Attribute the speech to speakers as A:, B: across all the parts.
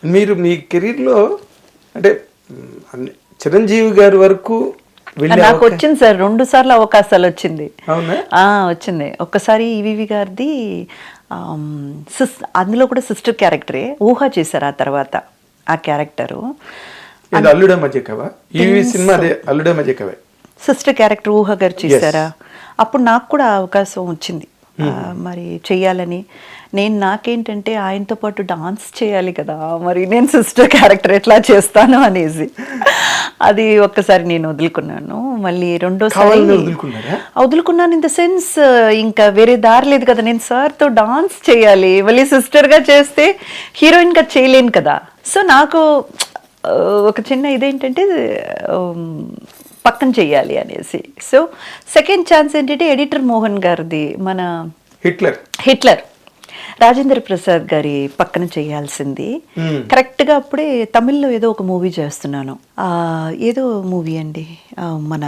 A: మీరు మీ కెరీర్లో అంటే చిరంజీవి గారి వరకు
B: నాకు వచ్చింది సార్ 2 సార్లు అవకాశాలు వచ్చింది.
A: అవునా?
B: వచ్చింది. ఒక్కసారి ఈవీవి గారిది అందులో కూడా సిస్టర్ క్యారెక్టరే ఊహ చేశారు. ఆ తర్వాత ఆ క్యారెక్టరు
A: అల్లుడే మధ్యకవా ఈ సినిమా అదే అల్లుడే మధ్యకవే
B: సిస్టర్ క్యారెక్టర్ ఊహ గారు చేశారా? అప్పుడు నాకు కూడా అవకాశం వచ్చింది మరి చెయ్యాలని. నాకేంటంటే ఆయనతో పాటు డాన్స్ చేయాలి కదా, మరి నేను సిస్టర్ క్యారెక్టర్ ఎట్లా చేస్తాను అనేసి అది ఒక్కసారి నేను వదులుకున్నాను. మళ్ళీ రెండోసారి వదులుకున్నాను ఇన్ ద సెన్స్ ఇంకా వేరే దారి లేదు కదా, నేను సార్తో డాన్స్ చేయాలి, మళ్ళీ సిస్టర్గా చేస్తే హీరోయిన్గా చేయలేను కదా. సో నాకు ఒక చిన్న ఇదేంటంటే పక్కన చెయ్యాలి అనేసి. సో సెకండ్ ఛాన్స్ ఏంటంటే ఎడిటర్ మోహన్ గారిది మన హిట్లర్ రాజేంద్ర ప్రసాద్ గారి పక్కన చేయాల్సింది. కరెక్ట్గా అప్పుడే తమిళ్లో ఏదో ఒక మూవీ చేస్తున్నాను. ఏదో మూవీ అండి, మన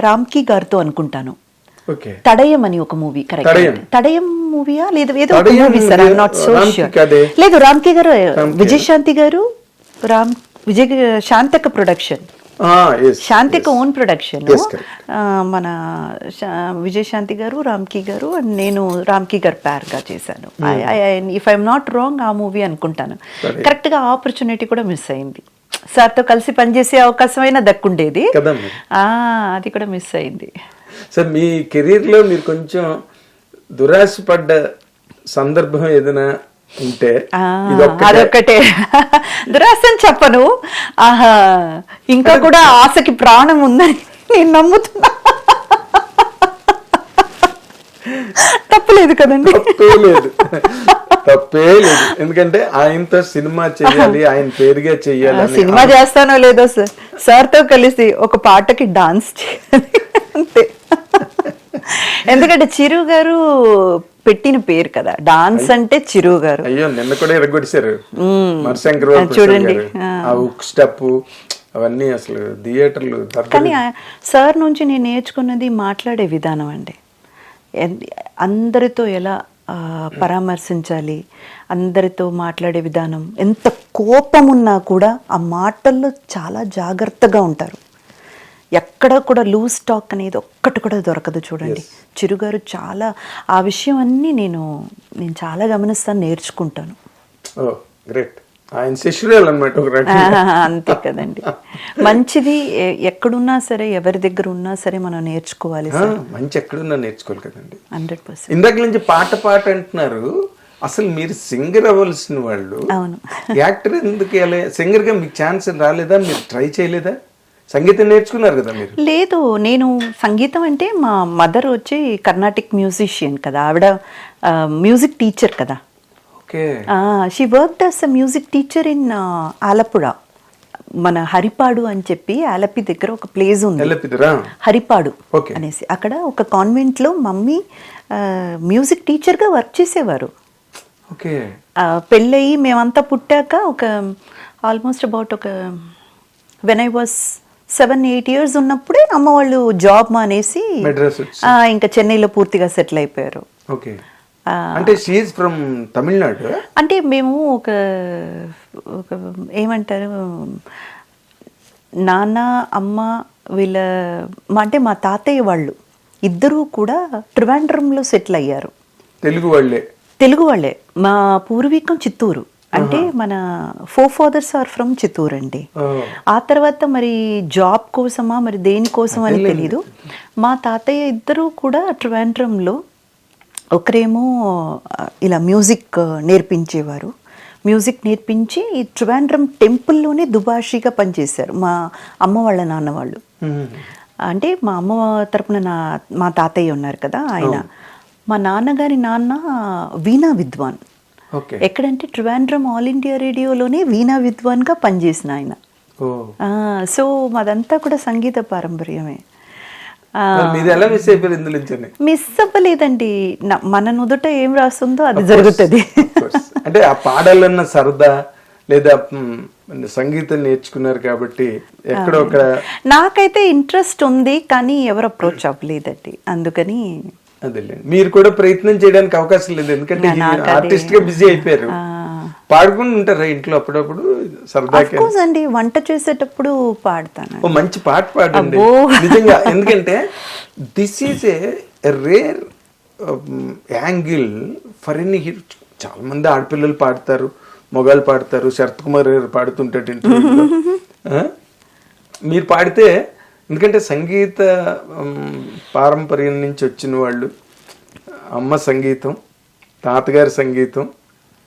B: రామ్కి గారితో అనుకుంటాను, తడయం అని ఒక మూవీ. కరెక్ట్, తడయం మూవీయా లేదు ఏదో ఒక movie sir, I'm not so sure. లేదు, రామ్కి గారు, విజయశాంతి గారు, శాంతక ప్రొడక్షన్, శాంతిక ఓన్ ప్రొడక్షన్. మన విజయశాంతి గారు, రామ్కి గారు అండ్ నేను రామ్కి గారు పేర్గా చేశాను. ఇఫ్ ఐఎమ్ నాట్ రాంగ్ ఆ మూవీ అనుకుంటాను. కరెక్ట్గా ఆపర్చునిటీ కూడా మిస్ అయింది. సార్తో కలిసి పనిచేసే అవకాశం అయినా దక్కుండేది, అది కూడా మిస్ అయింది.
A: సార్ మీ కెరీర్లో మీరు కొంచెం దురాశపడ్డ సందర్భం ఏదైనా ఉంటే?
B: అదొక్కటే దురాశ అని చెప్పను, ఇంకా కూడా ఆశకి ప్రాణం ఉందని నేను నమ్ముతున్నా. తప్పులేదు కదండి?
A: తప్పే లేదు, ఎందుకంటే ఆయనతో సినిమా చేయాలి, ఆయన పేరుగా చెయ్యాలి.
B: సినిమా చేస్తానో లేదో సార్, సార్తో కలిసి ఒక పాటకి డాన్స్ చేయాలి అంతే. ఎందుకంటే చిరు గారు పెట్టిన పేరు కదా డాన్స్ అంటే, చిరు గారు.
A: అయ్యో నిన్న కూడా ఎరగొడిశారు చూడండి, ఆ ఉక్ స్టెప్ అవన్నీ అసలు థియేటర్లు.
B: కానీ సార్ నుంచి నేను నేర్చుకున్నది మాట్లాడే విధానం అండి. అందరితో ఎలా పరామర్శించాలి, అందరితో మాట్లాడే విధానం. ఎంత కోపం ఉన్నా కూడా ఆ మాటల్లో చాలా జాగ్రత్తగా ఉంటారు. ఎక్కడ కూడా లూజ్ టాక్ అనేది ఒక్కటి కూడా దొరకదు. చూడండి చిరుగారు చాలా ఆ విషయం అన్నీ నేను చాలా గమనిస్తాను, నేర్చుకుంటాను. అంతే కదండి. మంచిది ఎక్కడున్నా సరే, ఎవరి దగ్గర ఉన్నా సరే మనం నేర్చుకోవాలి.
A: మంచి ఎక్కడున్నా నేర్చుకోవాలి కదండి.
B: 100%.
A: ఇందాక నుంచి పాట అంటున్నారు, అసలు మీరు సింగర్ అవ్వాల్సిన వాళ్ళు.
B: అవును.
A: యాక్టర్ ఎందుకు సింగర్ గా మీకు ఛాన్స్ రాలేదా? మీరు ట్రై చేయలేదా? సంగీతం నేర్చుకున్నారు కదా మీరు?
B: లేదు, నేను సంగీతం అంటే మా మదర్ వచ్చి కర్ణాటిక్ మ్యూజిషియన్ కదా, ఆవిడ మ్యూజిక్ టీచర్ కదా. She worked as a music teacher in Alappuzha, మన హరిపాడు అని చెప్పి ఆలపి దగ్గర ఒక ప్లేస్ ఉంది, హరిపాడు అనేసి. అక్కడ ఒక కాన్వెంట్ లో మమ్మీ మ్యూజిక్ టీచర్ గా వర్క్ చేసేవారు. పెళ్ళయి మేమంతా పుట్టాక ఒక ఆల్మోస్ట్ అబౌట్ ఒక వెన్ ఐ వాస్ 7-8 years ఉన్నప్పుడే అమ్మ వాళ్ళు జాబ్ మానేసి ఇంకా చెన్నైలో పూర్తిగా సెటిల్ అయిపోయారు.
A: అంటే షీ ఈజ్ ఫ్రమ్ తమిళనాడు.
B: అంటే మేము ఒక ఏమంటారు, నాన్న అమ్మ వీళ్ళ అంటే మా తాతయ్య వాళ్ళు ఇద్దరూ కూడా ట్రివాండ్రంలో సెటిల్ అయ్యారు. తెలుగు వాళ్ళే. మా పూర్వీకం చిత్తూరు, అంటే మన ఫోర్ఫాదర్స్ ఆర్ ఫ్రమ్ చిత్తూరు అండి. ఆ తర్వాత మరి జాబ్ కోసమా మరి దేనికోసం అని తెలీదు, మా తాతయ్య ఇద్దరు కూడా ట్రివాండ్రంలో, ఒకరేమో ఇలా మ్యూజిక్ నేర్పించేవారు, మ్యూజిక్ నేర్పించి ఈ ట్రివాండ్రం టెంపుల్లోనే దుబాషిగా పనిచేశారు మా అమ్మ వాళ్ళ నాన్న వాళ్ళు. అంటే మా అమ్మ తరపున మా తాతయ్య ఉన్నారు కదా ఆయన, మా నాన్నగారి నాన్న వీణా విద్వాన్. ఎక్కడంటే ట్రివాండ్రం ఆల్ ఇండియా రేడియోలోనే వీణా విద్వాన్ గా పనిచేసిన ఆయన. సో మాదంతా కూడా సంగీత పారంపర్యమే. మిస్ అవ్వలేదండి, మన నుదుట ఏం రాస్తుందో అది జరుగుతుంది.
A: అంటే ఆ పాడాలన్న సరదా లేదా సంగీతం నేర్చుకున్నారు కాబట్టి ఎక్కడో ఒక.
B: నాకైతే ఇంట్రెస్ట్ ఉంది కానీ ఎవరు అప్రోచ్ అవ్వలేదండి, అందుకని.
A: అదే మీరు కూడా ప్రయత్నం చేయడానికి అవకాశం లేదు, ఎందుకంటే ఆర్టిస్ట్ గా బిజీ అయిపోయారు. పాడుకుని ఉంటారా ఇంట్లో అప్పుడప్పుడు సరదాగా?
B: కోర్స్ అండి, వంట చేసేటప్పుడు పాడతాను.
A: ఓ మంచి పాట పాడండి
B: అబ్బో.
A: నిజంగా. ఎందుకంటే this is a rare angle for any hero. చాలా మంది ఆడపిల్లలు పాడతారు, మొగాళ్ళు పాడతారు, శరత్ కుమార్ గారు పాడుతుంటాడు ఇంటర్వ్యూలో. మీరు పాడితే, ఎందుకంటే సంగీత పారంపర్యం నుంచి వచ్చిన వాళ్ళు, అమ్మ సంగీతం, తాతగారి సంగీతం,